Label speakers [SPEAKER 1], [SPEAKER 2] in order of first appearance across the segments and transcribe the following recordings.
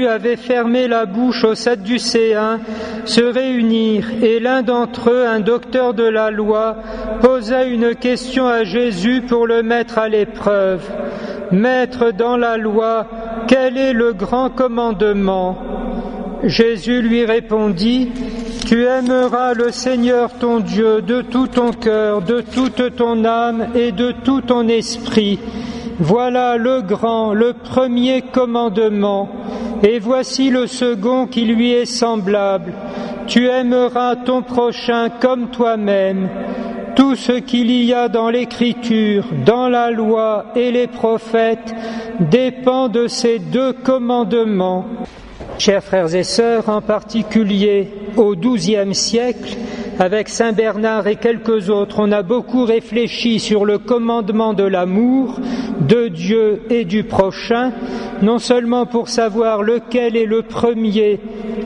[SPEAKER 1] Avait fermé la bouche aux Sadducéens se réunirent, et l'un d'entre eux, un docteur de la loi, posa une question à Jésus pour le mettre à l'épreuve. « Maître, dans la loi, quel est le grand commandement ?» Jésus lui répondit : « Tu aimeras le Seigneur ton Dieu de tout ton cœur, de toute ton âme et de tout ton esprit. Voilà le grand, le premier commandement. Et voici le second qui lui est semblable. Tu aimeras ton prochain comme toi-même. Tout ce qu'il y a dans l'Écriture, dans la loi et les prophètes dépend de ces deux commandements. » Chers frères et sœurs, en particulier au XIIe siècle, avec Saint Bernard et quelques autres, on a beaucoup réfléchi sur le commandement de l'amour, de Dieu et du prochain, non seulement pour savoir lequel est le premier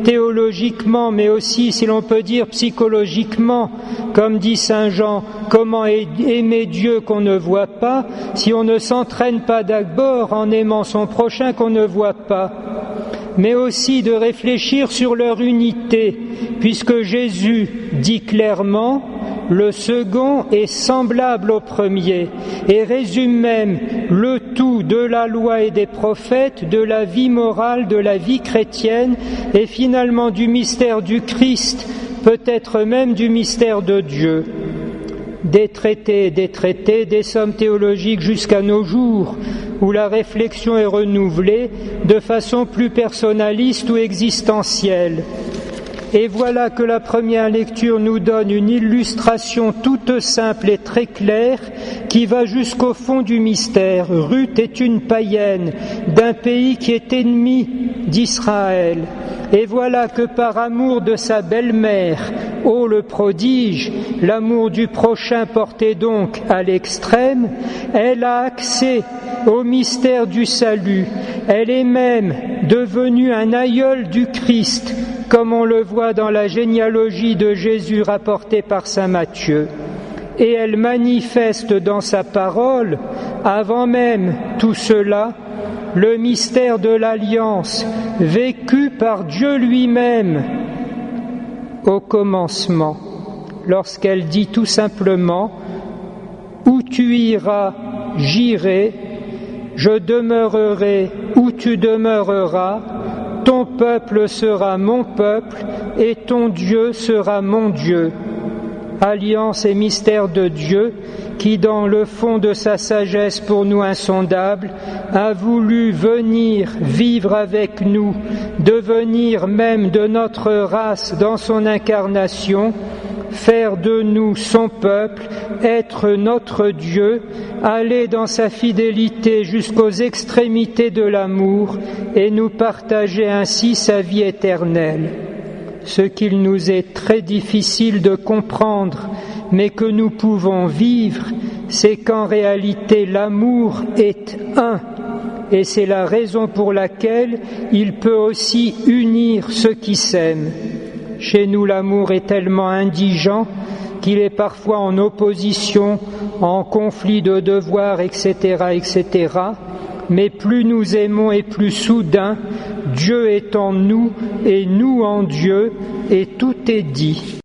[SPEAKER 1] théologiquement, mais aussi, si l'on peut dire, psychologiquement, comme dit Saint Jean, comment aimer Dieu qu'on ne voit pas, si on ne s'entraîne pas d'abord en aimant son prochain qu'on ne voit pas, mais aussi de réfléchir sur leur unité, puisque Jésus dit clairement « le second est semblable au premier » et résume même le tout de la loi et des prophètes, de la vie morale, de la vie chrétienne et finalement du mystère du Christ, peut-être même du mystère de Dieu. Des traités, des sommes théologiques jusqu'à nos jours, où la réflexion est renouvelée de façon plus personnaliste ou existentielle. Et voilà que la première lecture nous donne une illustration toute simple et très claire qui va jusqu'au fond du mystère. Ruth est une païenne d'un pays qui est ennemi d'Israël. Et voilà que par amour de sa belle-mère, ô le prodige, l'amour du prochain porté donc à l'extrême, elle a accès au mystère du salut. Elle est même devenue un aïeul du Christ, comme on le voit dans la généalogie de Jésus rapportée par saint Matthieu. Et elle manifeste dans sa parole, avant même tout cela, le mystère de l'alliance vécu par Dieu lui-même au commencement, lorsqu'elle dit tout simplement « Où tu iras, j'irai, je demeurerai où tu demeureras, ton peuple sera mon peuple et ton Dieu sera mon Dieu. » Alliance et mystère de Dieu qui, dans le fond de sa sagesse pour nous insondable, a voulu venir vivre avec nous, devenir même de notre race dans son incarnation, faire de nous son peuple, être notre Dieu, aller dans sa fidélité jusqu'aux extrémités de l'amour et nous partager ainsi sa vie éternelle. Ce qu'il nous est très difficile de comprendre, mais que nous pouvons vivre, c'est qu'en réalité l'amour est un, et c'est la raison pour laquelle il peut aussi unir ceux qui s'aiment. Chez nous, l'amour est tellement indigent qu'il est parfois en opposition, en conflit de devoirs, etc., etc. Mais plus nous aimons et plus soudain, Dieu est en nous et nous en Dieu, et tout est dit.